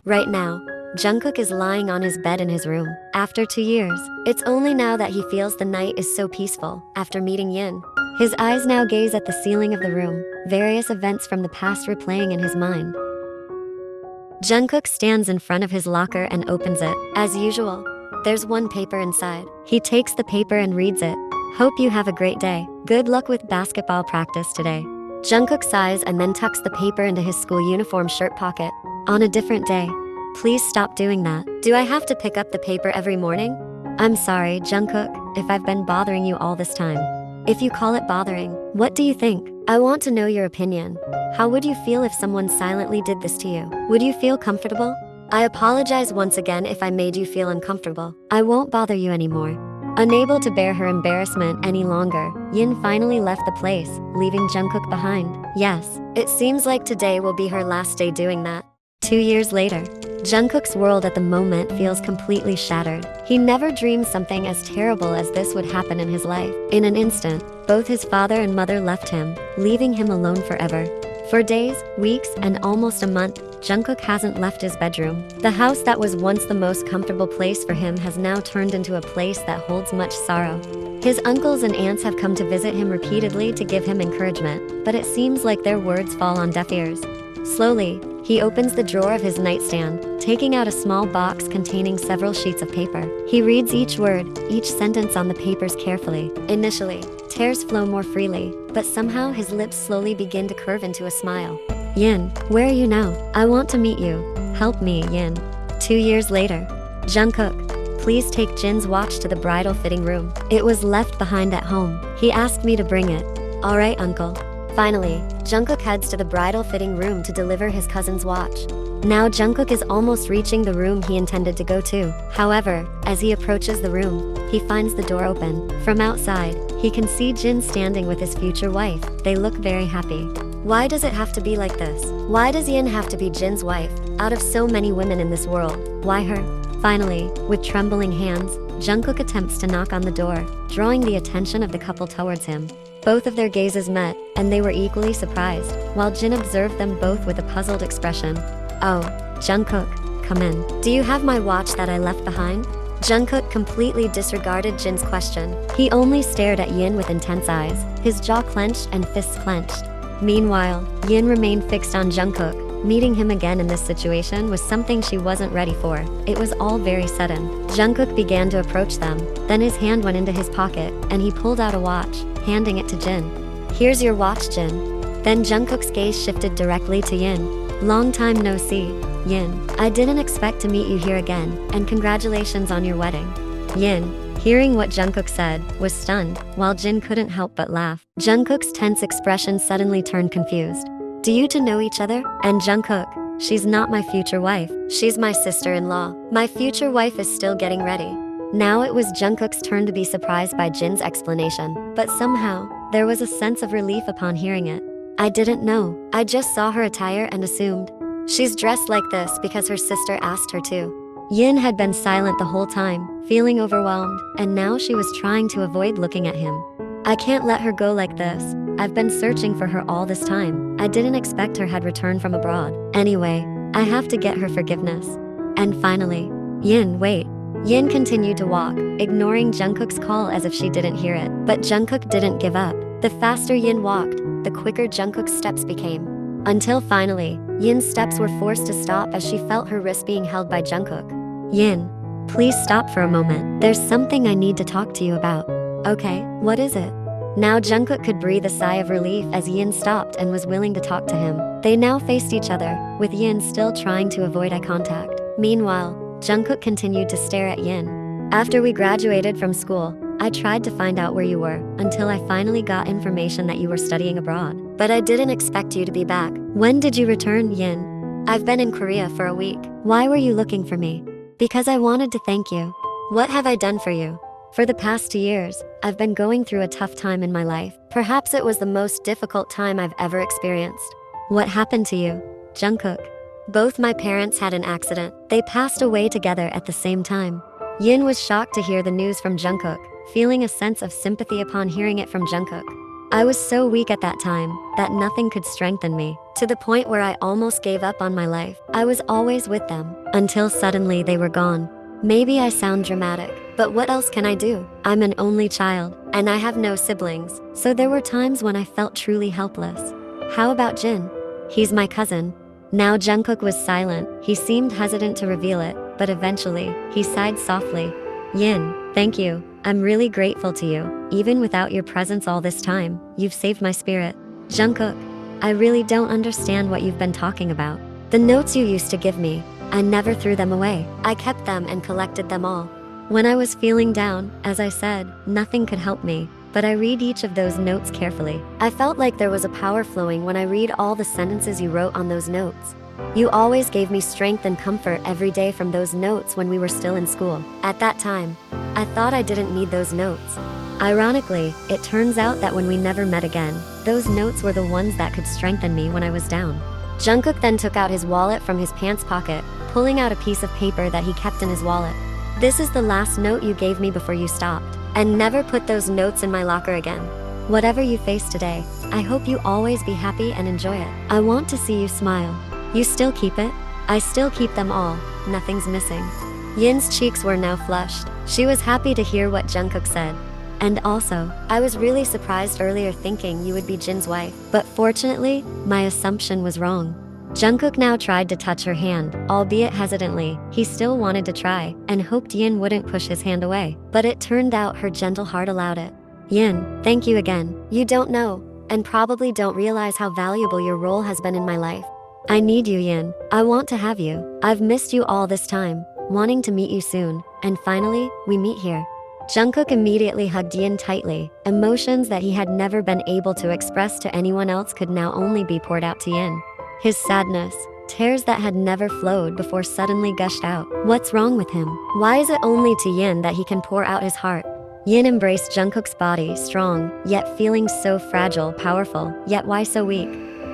Right now, Jungkook is lying on his bed in his room. After 2 years, it's only now that he feels the night is so peaceful after meeting Yin. His eyes now gaze at the ceiling of the room, various events from the past replaying in his mind. Jungkook stands in front of his locker and opens it. As usual, there's one paper inside. He takes the paper and reads it. Hope you have a great day. Good luck with basketball practice today. Jungkook sighs and then tucks the paper into his school uniform shirt pocket. On a different day. Please stop doing that. Do I have to pick up the paper every morning? I'm sorry, Jungkook, if I've been bothering you all this time. If you call it bothering, what do you think? I want to know your opinion. How would you feel if someone silently did this to you? Would you feel comfortable? I apologize once again if I made you feel uncomfortable. I won't bother you anymore. Unable to bear her embarrassment any longer, Yin finally left the place, leaving Jungkook behind. Yes, it seems like today will be her last day doing that. 2 years later, Jungkook's world at the moment feels completely shattered. He never dreamed something as terrible as this would happen in his life. In an instant, both his father and mother left him, leaving him alone forever. For days, weeks, and almost a month, Jungkook hasn't left his bedroom. The house that was once the most comfortable place for him has now turned into a place that holds much sorrow. His uncles and aunts have come to visit him repeatedly to give him encouragement, but it seems like their words fall on deaf ears. Slowly, he opens the drawer of his nightstand, taking out a small box containing several sheets of paper. He reads each word, each sentence on the papers carefully. Initially, tears flow more freely, but somehow his lips slowly begin to curve into a smile. Yin, where are you now? I want to meet you. Help me, Yin. 2 years later. Jungkook, please take Jin's watch to the bridal fitting room. It was left behind at home. He asked me to bring it. Alright, uncle. Finally, Jungkook heads to the bridal fitting room to deliver his cousin's watch. Now Jungkook is almost reaching the room he intended to go to. However, as he approaches the room, he finds the door open. From outside, he can see Jin standing with his future wife. They look very happy. Why does it have to be like this? Why does Yin have to be Jin's wife? Out of so many women in this world, why her? Finally, with trembling hands, Jungkook attempts to knock on the door, drawing the attention of the couple towards him. Both of their gazes met, and they were equally surprised, while Jin observed them both with a puzzled expression. Oh, Jungkook, come in. Do you have my watch that I left behind? Jungkook completely disregarded Jin's question. He only stared at Yin with intense eyes, his jaw clenched and fists clenched. Meanwhile, Yin remained fixed on Jungkook. Meeting him again in this situation was something she wasn't ready for. It was all very sudden. Jungkook began to approach them. Then his hand went into his pocket, and he pulled out a watch, handing it to Jin. Here's your watch, Jin. Then Jungkook's gaze shifted directly to Yin. Long time no see, Yin. I didn't expect to meet you here again, and congratulations on your wedding. Yin, hearing what Jungkook said, was stunned, while Jin couldn't help but laugh. Jungkook's tense expression suddenly turned confused. Do you two know each other? And Jungkook, she's not my future wife. She's my sister-in-law. My future wife is still getting ready. Now it was Jungkook's turn to be surprised by Jin's explanation, but somehow, there was a sense of relief upon hearing it. I didn't know. I just saw her attire and assumed. She's dressed like this because her sister asked her to. Yin had been silent the whole time, feeling overwhelmed, and now she was trying to avoid looking at him. I can't let her go like this. I've been searching for her all this time. I didn't expect her had returned from abroad. Anyway, I have to get her forgiveness. And finally, Yin, wait. Yin continued to walk, ignoring Jungkook's call as if she didn't hear it. But Jungkook didn't give up. The faster Yin walked, the quicker Jungkook's steps became. Until finally, Yin's steps were forced to stop as she felt her wrist being held by Jungkook. Yin, please stop for a moment. There's something I need to talk to you about. Okay, what is it? Now Jungkook could breathe a sigh of relief as Yin stopped and was willing to talk to him. They now faced each other, with Yin still trying to avoid eye contact. Meanwhile, Jungkook continued to stare at Yin. After we graduated from school, I tried to find out where you were, until I finally got information that you were studying abroad. But I didn't expect you to be back. When did you return, Yin? I've been in Korea for a week. Why were you looking for me? Because I wanted to thank you. What have I done for you? For the past 2 years, I've been going through a tough time in my life. Perhaps it was the most difficult time I've ever experienced. What happened to you, Jungkook? Both my parents had an accident. They passed away together at the same time. Yin was shocked to hear the news from Jungkook, feeling a sense of sympathy upon hearing it from Jungkook. I was so weak at that time that nothing could strengthen me, to the point where I almost gave up on my life. I was always with them, until suddenly they were gone. Maybe I sound dramatic, but what else can I do? I'm an only child, and I have no siblings, so there were times when I felt truly helpless. How about Jin? He's my cousin. Now Jungkook was silent. He seemed hesitant to reveal it, but eventually, he sighed softly. Yin, thank you. I'm really grateful to you. Even without your presence all this time, you've saved my spirit. Jungkook, I really don't understand what you've been talking about. The notes you used to give me, I never threw them away. I kept them and collected them all. When I was feeling down, as I said, nothing could help me, but I read each of those notes carefully. I felt like there was a power flowing when I read all the sentences you wrote on those notes. You always gave me strength and comfort every day from those notes when we were still in school. At that time, I thought I didn't need those notes. Ironically, it turns out that when we never met again, those notes were the ones that could strengthen me when I was down. Jungkook then took out his wallet from his pants pocket, pulling out a piece of paper that he kept in his wallet. This is the last note you gave me before you stopped, and never put those notes in my locker again. Whatever you face today, I hope you always be happy and enjoy it. I want to see you smile. You still keep it? I still keep them all. Nothing's missing. Yin's cheeks were now flushed. She was happy to hear what Jungkook said. And also, I was really surprised earlier thinking you would be Jin's wife. But fortunately, my assumption was wrong. Jungkook now tried to touch her hand, albeit hesitantly. He still wanted to try, and hoped Yin wouldn't push his hand away. But it turned out her gentle heart allowed it. Yin, thank you again. You don't know, and probably don't realize how valuable your role has been in my life. I need you, Yin. I want to have you. I've missed you all this time, wanting to meet you soon. And finally, we meet here. Jungkook immediately hugged Yin tightly. Emotions that he had never been able to express to anyone else could now only be poured out to Yin. His sadness, tears that had never flowed before suddenly gushed out. What's wrong with him? Why is it only to Yin that he can pour out his heart? Yin embraced Jungkook's body, strong, yet feeling so fragile, powerful, yet why so weak?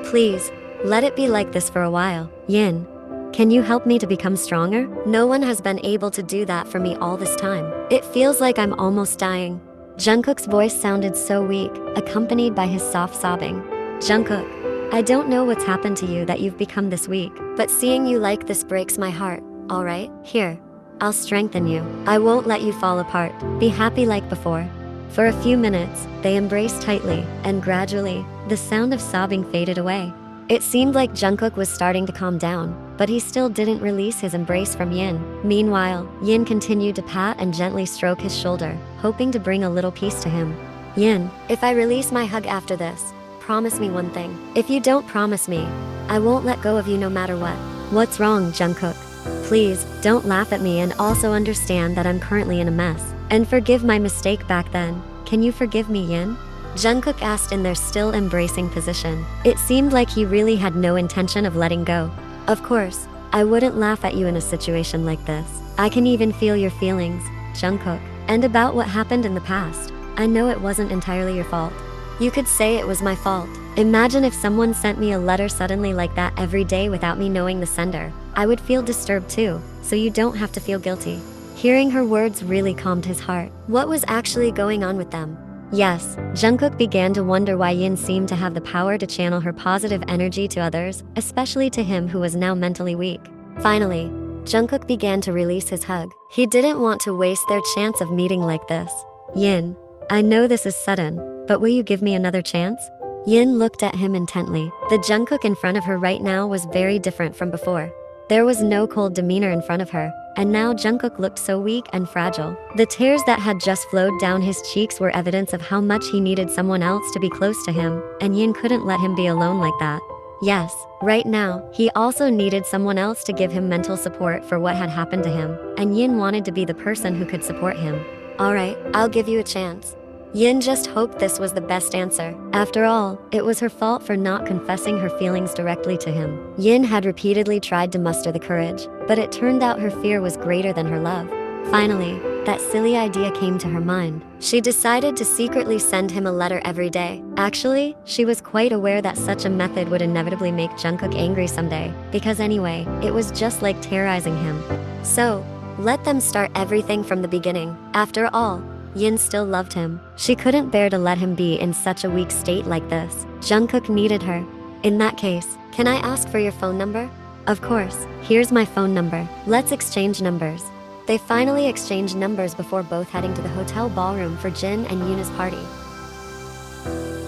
Please, let it be like this for a while. Yin, can you help me to become stronger? No one has been able to do that for me all this time. It feels like I'm almost dying. Jungkook's voice sounded so weak, accompanied by his soft sobbing. Jungkook, I don't know what's happened to you that you've become this weak, but seeing you like this breaks my heart. Alright, here. I'll strengthen you. I won't let you fall apart. Be happy like before. For a few minutes, they embraced tightly, and gradually, the sound of sobbing faded away. It seemed like Jungkook was starting to calm down, but he still didn't release his embrace from Yin. Meanwhile, Yin continued to pat and gently stroke his shoulder, hoping to bring a little peace to him. Yin, if I release my hug after this, promise me one thing. If you don't promise me, I won't let go of you no matter what. What's wrong, Jungkook? Please, don't laugh at me and also understand that I'm currently in a mess. And forgive my mistake back then. Can you forgive me, Yin? Jungkook asked in their still embracing position. It seemed like he really had no intention of letting go. Of course, I wouldn't laugh at you in a situation like this. I can even feel your feelings, Jungkook. And about what happened in the past, I know it wasn't entirely your fault. You could say it was my fault. Imagine if someone sent me a letter suddenly like that every day without me knowing the sender. I would feel disturbed too, so you don't have to feel guilty. Hearing her words really calmed his heart. What was actually going on with them? Yes, Jungkook began to wonder why Yin seemed to have the power to channel her positive energy to others, especially to him who was now mentally weak. Finally, Jungkook began to release his hug. He didn't want to waste their chance of meeting like this. Yin, I know this is sudden, but will you give me another chance? Yin looked at him intently. The Jungkook in front of her right now was very different from before. There was no cold demeanor in front of her, and now Jungkook looked so weak and fragile. The tears that had just flowed down his cheeks were evidence of how much he needed someone else to be close to him, and Yin couldn't let him be alone like that. Yes, right now, he also needed someone else to give him mental support for what had happened to him, and Yin wanted to be the person who could support him. Alright, I'll give you a chance. Yin just hoped this was the best answer. After all, it was her fault for not confessing her feelings directly to him. Yin had repeatedly tried to muster the courage, but it turned out her fear was greater than her love. Finally, that silly idea came to her mind. She decided to secretly send him a letter every day. Actually, she was quite aware that such a method would inevitably make Jungkook angry someday, because anyway, it was just like terrorizing him. So, let them start everything from the beginning. After all, Yin still loved him. She couldn't bear to let him be in such a weak state like this. Jungkook needed her. In that case, can I ask for your phone number? Of course, here's my phone number. Let's exchange numbers. They finally exchanged numbers before both heading to the hotel ballroom for Jin and Yuna's party.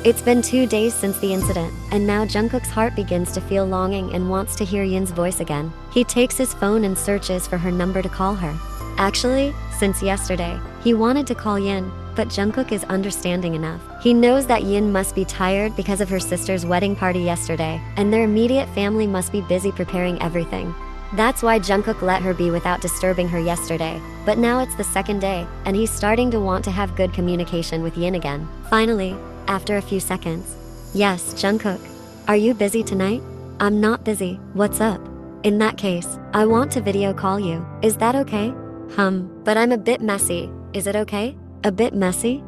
It's been 2 days since the incident, and now Jungkook's heart begins to feel longing and wants to hear Yin's voice again. He takes his phone and searches for her number to call her. Actually, since yesterday, he wanted to call Yin, but Jungkook is understanding enough. He knows that Yin must be tired because of her sister's wedding party yesterday, and their immediate family must be busy preparing everything. That's why Jungkook let her be without disturbing her yesterday, but now it's the second day, and he's starting to want to have good communication with Yin again. Finally, after a few seconds. Yes, Jungkook. Are you busy tonight? I'm not busy. What's up? In that case, I want to video call you. Is that okay? But I'm a bit messy. Is it okay? A bit messy?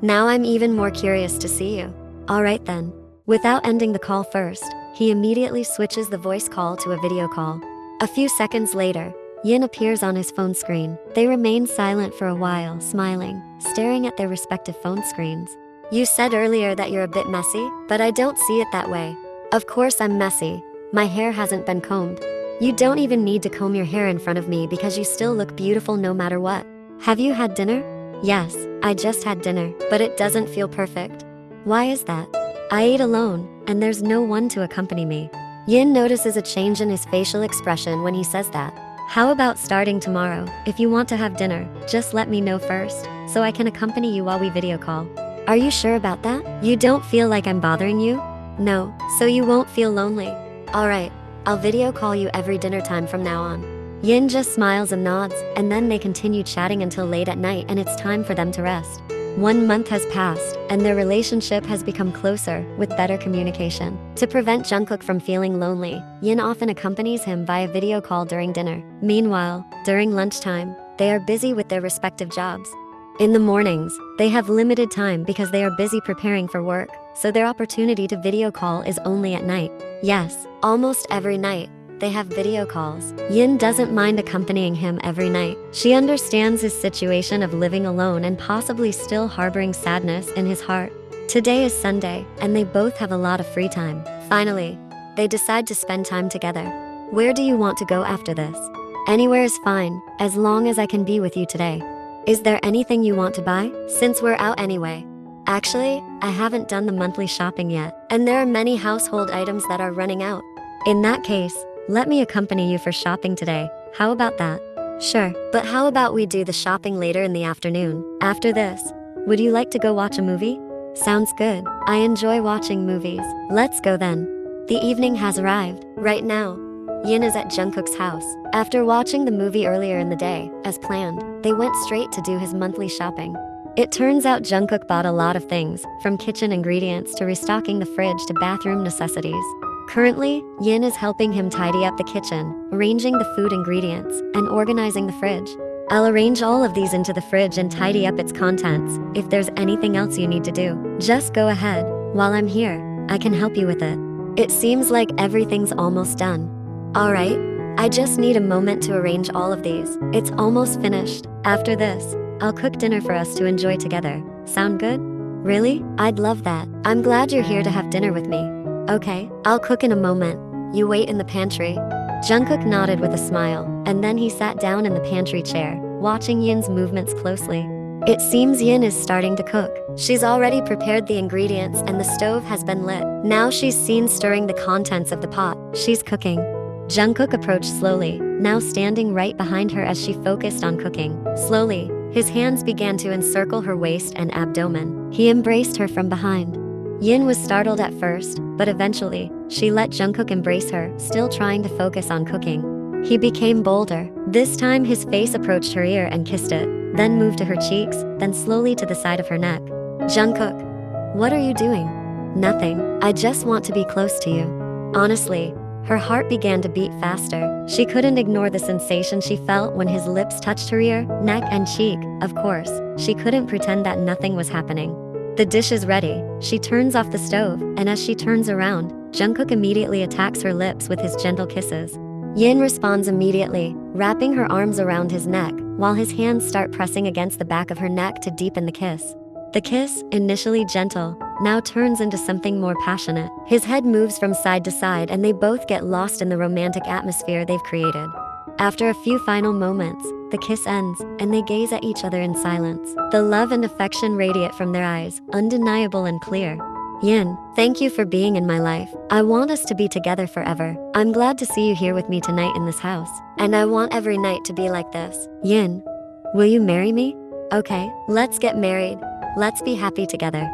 Now I'm even more curious to see you. Alright then. Without ending the call first, he immediately switches the voice call to a video call. A few seconds later, Yin appears on his phone screen. They remain silent for a while, smiling, staring at their respective phone screens. You said earlier that you're a bit messy, but I don't see it that way. Of course I'm messy. My hair hasn't been combed. You don't even need to comb your hair in front of me because you still look beautiful no matter what. Have you had dinner? Yes, I just had dinner, but it doesn't feel perfect. Why is that? I ate alone, and there's no one to accompany me. Yin notices a change in his facial expression when he says that. How about starting tomorrow? If you want to have dinner, just let me know first, so I can accompany you while we video call. Are you sure about that? You don't feel like I'm bothering you? No, so you won't feel lonely. Alright, I'll video call you every dinner time from now on. Yin just smiles and nods, and then they continue chatting until late at night and it's time for them to rest. 1 month has passed, and their relationship has become closer, with better communication. To prevent Jungkook from feeling lonely, Yin often accompanies him via video call during dinner. Meanwhile, during lunchtime, they are busy with their respective jobs. In the mornings, they have limited time because they are busy preparing for work, so their opportunity to video call is only at night. Yes, almost every night, they have video calls. Yin doesn't mind accompanying him every night. She understands his situation of living alone and possibly still harboring sadness in his heart. Today is Sunday, and they both have a lot of free time. Finally, they decide to spend time together. Where do you want to go after this? Anywhere is fine, as long as I can be with you today. Is there anything you want to buy? Since we're out anyway. Actually, I haven't done the monthly shopping yet, and there are many household items that are running out. In that case, let me accompany you for shopping today. How about that? Sure, but how about we do the shopping later in the afternoon? After this, would you like to go watch a movie? Sounds good. I enjoy watching movies. Let's go then. The evening has arrived. Right now, Yin is at Jungkook's house. After watching the movie earlier in the day, as planned, they went straight to do his monthly shopping. It turns out Jungkook bought a lot of things, from kitchen ingredients to restocking the fridge to bathroom necessities. Currently, Yin is helping him tidy up the kitchen, arranging the food ingredients, and organizing the fridge. I'll arrange all of these into the fridge and tidy up its contents. If there's anything else you need to do, just go ahead. While I'm here, I can help you with it. It seems like everything's almost done. Alright, I just need a moment to arrange all of these. It's almost finished. After this, I'll cook dinner for us to enjoy together. Sound good? Really? I'd love that. I'm glad you're here to have dinner with me. Okay, I'll cook in a moment. You wait in the pantry. Jungkook nodded with a smile, and then he sat down in the pantry chair, watching Yin's movements closely. It seems Yin is starting to cook. She's already prepared the ingredients and the stove has been lit. Now she's seen stirring the contents of the pot. She's cooking. Jungkook approached slowly, now standing right behind her as she focused on cooking. Slowly, his hands began to encircle her waist and abdomen. He embraced her from behind. Yin was startled at first, but eventually, she let Jungkook embrace her, still trying to focus on cooking. He became bolder. This time his face approached her ear and kissed it, then moved to her cheeks, then slowly to the side of her neck. Jungkook, what are you doing? Nothing. I just want to be close to you. Honestly, her heart began to beat faster. She couldn't ignore the sensation she felt when his lips touched her ear, neck, and cheek. Of course, she couldn't pretend that nothing was happening. The dish is ready. She turns off the stove, and as she turns around, Jungkook immediately attacks her lips with his gentle kisses. Yin responds immediately, wrapping her arms around his neck, while his hands start pressing against the back of her neck to deepen the kiss. The kiss, initially gentle, now turns into something more passionate. His head moves from side to side and they both get lost in the romantic atmosphere they've created. After a few final moments, the kiss ends, and they gaze at each other in silence. The love and affection radiate from their eyes, undeniable and clear. Yin, thank you for being in my life. I want us to be together forever. I'm glad to see you here with me tonight in this house. And I want every night to be like this. Yin, will you marry me? Okay, let's get married. Let's be happy together.